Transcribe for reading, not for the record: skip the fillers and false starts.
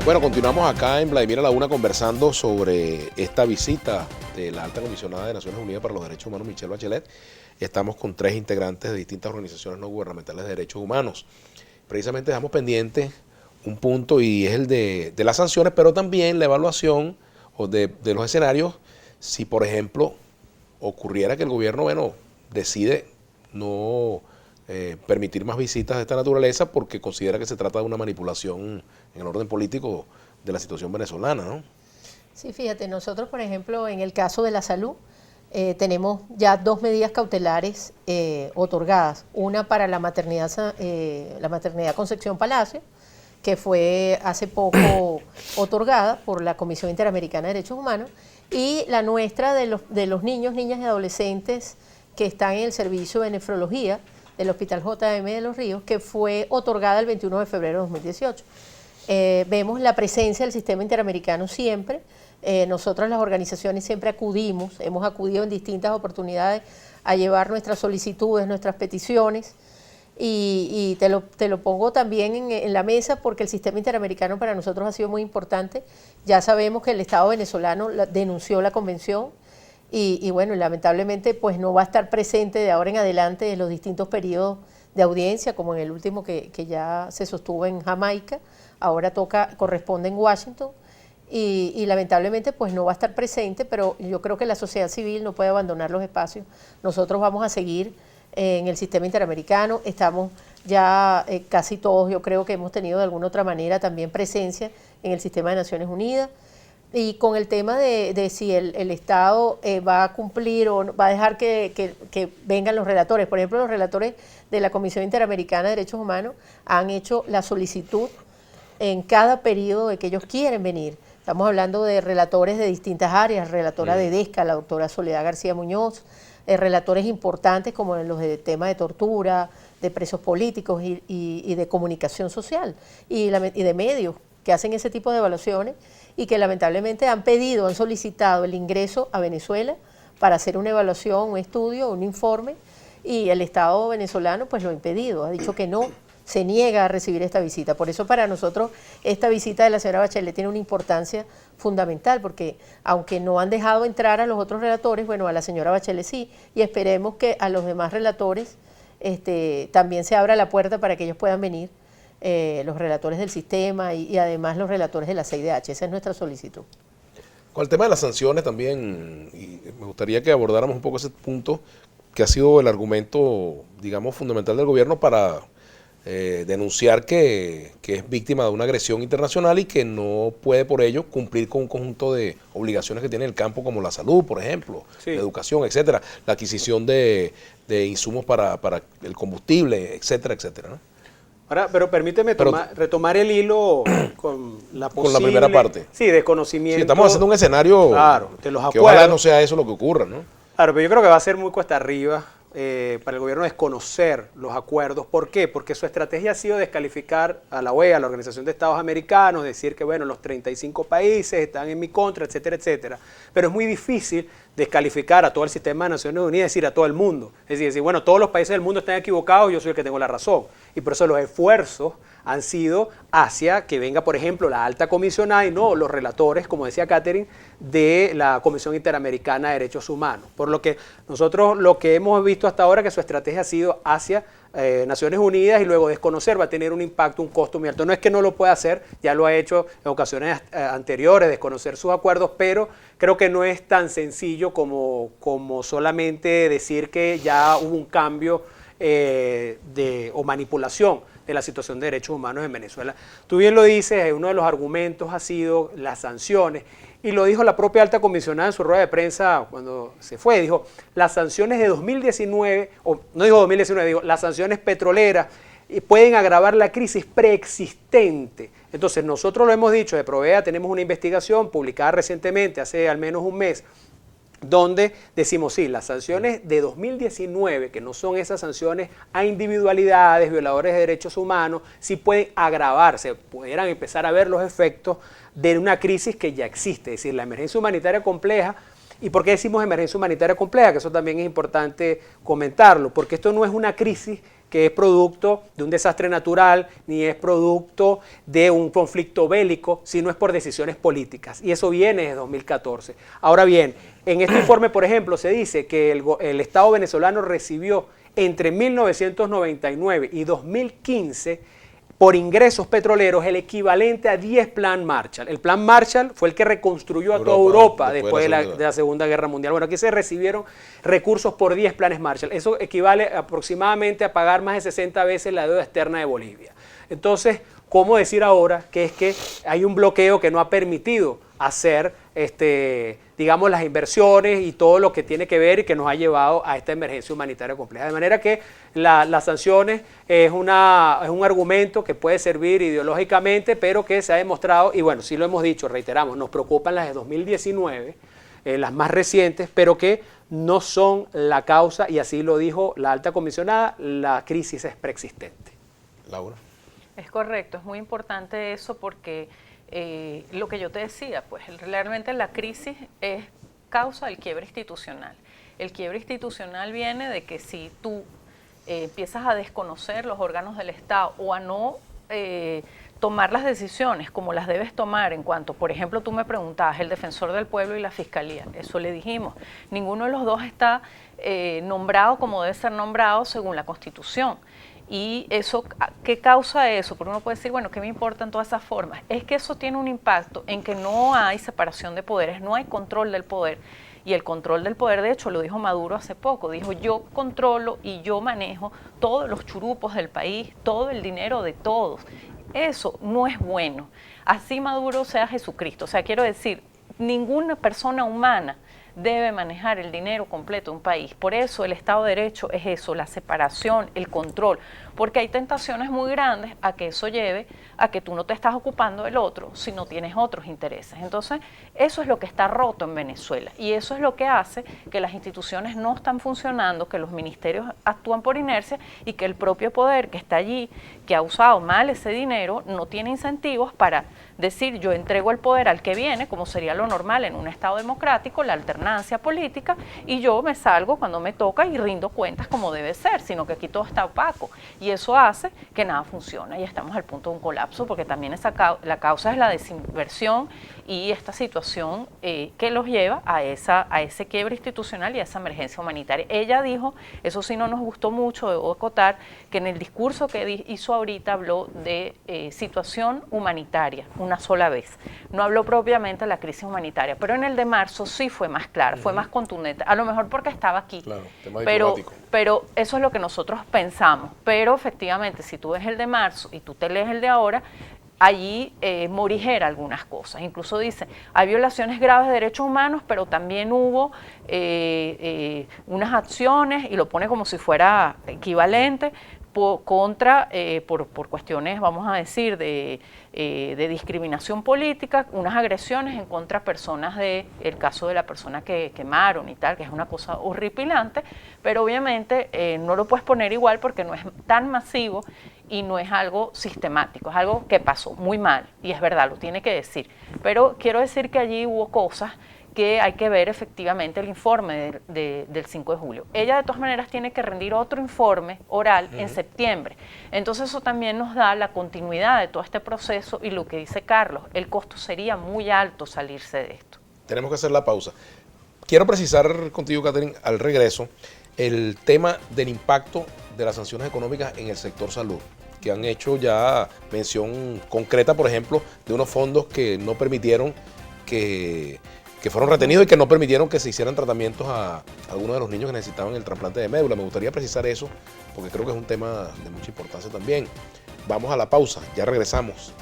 Bueno, continuamos acá en Vladimir a la Una conversando sobre esta visita de la Alta Comisionada de Naciones Unidas para los Derechos Humanos, Michelle Bachelet. Estamos con 3 integrantes de distintas organizaciones no gubernamentales de derechos humanos. Precisamente dejamos pendiente un punto y es el de las sanciones, pero también la evaluación de los escenarios si, por ejemplo, ocurriera que el gobierno, decide no permitir más visitas de esta naturaleza porque considera que se trata de una manipulación en el orden político de la situación venezolana, ¿no? Sí, fíjate, nosotros, por ejemplo, en el caso de la salud, tenemos ya 2 medidas cautelares otorgadas. Una para la maternidad Concepción Palacio, que fue hace poco otorgada por la Comisión Interamericana de Derechos Humanos, y la nuestra de los niños, niñas y adolescentes que están en el servicio de nefrología del Hospital JM de Los Ríos, que fue otorgada el 21 de febrero de 2018. Vemos la presencia del sistema interamericano siempre. Nosotros las organizaciones siempre hemos acudido en distintas oportunidades a llevar nuestras solicitudes, nuestras peticiones, y te lo pongo también en la mesa porque el sistema interamericano para nosotros ha sido muy importante. Ya sabemos que el Estado venezolano denunció la convención y bueno, lamentablemente pues no va a estar presente de ahora en adelante en los distintos periodos de audiencia, como en el último que ya se sostuvo en Jamaica, ahora corresponde en Washington. Y lamentablemente pues no va a estar presente, pero yo creo que la sociedad civil no puede abandonar los espacios. Nosotros vamos a seguir en el sistema interamericano, estamos ya casi todos, yo creo que hemos tenido de alguna otra manera también presencia en el sistema de Naciones Unidas. Y con el tema de si el Estado va a cumplir o va a dejar que vengan los relatores. Por ejemplo, los relatores de la Comisión Interamericana de Derechos Humanos han hecho la solicitud en cada periodo de que ellos quieren venir. Estamos hablando de relatores de distintas áreas, relatora de DESCA, la doctora Soledad García Muñoz, relatores importantes como en los de temas de tortura, de presos políticos y de comunicación social y de medios que hacen ese tipo de evaluaciones y que lamentablemente han solicitado el ingreso a Venezuela para hacer una evaluación, un estudio, un informe, y el Estado venezolano pues lo ha impedido, ha dicho que no, se niega a recibir esta visita. Por eso para nosotros esta visita de la señora Bachelet tiene una importancia fundamental, porque aunque no han dejado entrar a los otros relatores, bueno, a la señora Bachelet sí, y esperemos que a los demás relatores también se abra la puerta para que ellos puedan venir, los relatores del sistema y además los relatores de la CIDH. Esa es nuestra solicitud. Con el tema de las sanciones también, y me gustaría que abordáramos un poco ese punto, que ha sido el argumento, digamos, fundamental del gobierno para denunciar que es víctima de una agresión internacional y que no puede por ello cumplir con un conjunto de obligaciones que tiene el campo, como la salud, por ejemplo, sí, la educación, etcétera, la adquisición de insumos para el combustible, etcétera, etcétera, ¿no? Ahora, pero permíteme retomar el hilo con la posible... Con la primera parte. Sí, desconocimiento. Sí, estamos haciendo un escenario, claro, de los que ojalá no sea eso lo que ocurra, ¿no? Claro, pero yo creo que va a ser muy cuesta arriba para el gobierno desconocer los acuerdos. ¿Por qué? Porque su estrategia ha sido descalificar a la OEA, a la Organización de Estados Americanos, decir que bueno, los 35 países están en mi contra, etcétera, etcétera. Pero es muy difícil descalificar a todo el sistema de Naciones Unidas, es decir, a todo el mundo. Es decir, bueno, todos los países del mundo están equivocados, yo soy el que tengo la razón. Y por eso los esfuerzos han sido hacia que venga, por ejemplo, la alta comisionada y no los relatores, como decía Catherine, de la Comisión Interamericana de Derechos Humanos. Por lo que nosotros lo que hemos visto hasta ahora que su estrategia ha sido hacia Naciones Unidas y luego desconocer va a tener un impacto, un costo muy alto. No es que no lo pueda hacer, ya lo ha hecho en ocasiones anteriores, desconocer sus acuerdos, pero creo que no es tan sencillo como solamente decir que ya hubo un cambio o manipulación de la situación de derechos humanos en Venezuela. Tú bien lo dices, uno de los argumentos ha sido las sanciones, y lo dijo la propia alta comisionada en su rueda de prensa cuando se fue, dijo, las sanciones de 2019, o no dijo 2019, dijo, las sanciones petroleras pueden agravar la crisis preexistente. Entonces nosotros lo hemos dicho, de Provea tenemos una investigación publicada recientemente, hace al menos un mes, donde decimos, sí, las sanciones de 2019, que no son esas sanciones a individualidades, violadores de derechos humanos, sí pueden agravarse, pudieran empezar a ver los efectos de una crisis que ya existe, es decir, la emergencia humanitaria compleja. ¿Y por qué decimos emergencia humanitaria compleja? Que eso también es importante comentarlo, porque esto no es una crisis que es producto de un desastre natural, ni es producto de un conflicto bélico, sino es por decisiones políticas. Y eso viene desde 2014. Ahora bien, en este informe, por ejemplo, se dice que el Estado venezolano recibió entre 1999 y 2015 por ingresos petroleros el equivalente a 10 Plan Marshall. El Plan Marshall fue el que reconstruyó a toda Europa después de la Segunda Guerra Mundial. Bueno, aquí se recibieron recursos por 10 planes Marshall. Eso equivale aproximadamente a pagar más de 60 veces la deuda externa de Bolivia. Entonces, ¿cómo decir ahora que es que hay un bloqueo que no ha permitido hacer, digamos, las inversiones y todo lo que tiene que ver y que nos ha llevado a esta emergencia humanitaria compleja? De manera que las sanciones es un argumento que puede servir ideológicamente, pero que se ha demostrado, y bueno, sí lo hemos dicho, reiteramos, nos preocupan las de 2019, las más recientes, pero que no son la causa, y así lo dijo la alta comisionada, la crisis es preexistente. Laura. Es correcto, es muy importante eso porque lo que yo te decía, pues realmente la crisis es causa del quiebre institucional. El quiebre institucional viene de que si tú empiezas a desconocer los órganos del Estado o a no tomar las decisiones como las debes tomar en cuanto, por ejemplo, tú me preguntabas, el defensor del pueblo y la fiscalía, eso le dijimos, ninguno de los dos está nombrado como debe ser nombrado según la Constitución. Y eso, ¿qué causa eso? Porque uno puede decir, bueno, ¿qué me importan todas esas formas? Es que eso tiene un impacto en que no hay separación de poderes, no hay control del poder. Y el control del poder, de hecho, lo dijo Maduro hace poco, dijo, yo controlo y yo manejo todos los churupos del país, todo el dinero de todos. Eso no es bueno. Así Maduro sea Jesucristo. O sea, quiero decir, ninguna persona humana debe manejar el dinero completo de un país. Por eso el Estado de Derecho es eso, la separación, el control, porque hay tentaciones muy grandes a que eso lleve a que tú no te estás ocupando del otro si no tienes otros intereses. Entonces, eso es lo que está roto en Venezuela y eso es lo que hace que las instituciones no están funcionando, que los ministerios actúan por inercia y que el propio poder que está allí, que ha usado mal ese dinero, no tiene incentivos para decir yo entrego el poder al que viene, como sería lo normal en un Estado democrático, la alternancia política, y yo me salgo cuando me toca y rindo cuentas como debe ser, sino que aquí todo está opaco. Y eso hace que nada funcione y estamos al punto de un colapso, porque también la causa es la desinversión y esta situación que los lleva a ese quiebre institucional y a esa emergencia humanitaria. Ella dijo, eso sí no nos gustó mucho, debo acotar, que en el discurso que hizo ahorita habló de situación humanitaria, una sola vez. No habló propiamente de la crisis humanitaria, pero en el de marzo sí fue más clara, fue más contundente, a lo mejor porque estaba aquí, claro, tema diplomático. Pero eso es lo que nosotros pensamos, pero efectivamente si tú ves el de marzo y tú te lees el de ahora, allí morigera algunas cosas, incluso dice, hay violaciones graves de derechos humanos, pero también hubo unas acciones, y lo pone como si fuera equivalente, por cuestiones, vamos a decir, de discriminación política, unas agresiones en contra de personas, el caso de la persona que quemaron y tal, que es una cosa horripilante, pero obviamente no lo puedes poner igual porque no es tan masivo y no es algo sistemático, es algo que pasó muy mal, y es verdad, lo tiene que decir, pero quiero decir que allí hubo cosas que hay que ver efectivamente el informe del 5 de julio. Ella de todas maneras tiene que rendir otro informe oral en septiembre. Entonces eso también nos da la continuidad de todo este proceso y lo que dice Carlos, el costo sería muy alto salirse de esto. Tenemos que hacer la pausa. Quiero precisar contigo, Catherine, al regreso, el tema del impacto de las sanciones económicas en el sector salud, que han hecho ya mención concreta, por ejemplo, de unos fondos que no permitieron que fueron retenidos y que no permitieron que se hicieran tratamientos a algunos de los niños que necesitaban el trasplante de médula. Me gustaría precisar eso porque creo que es un tema de mucha importancia también. Vamos a la pausa, ya regresamos.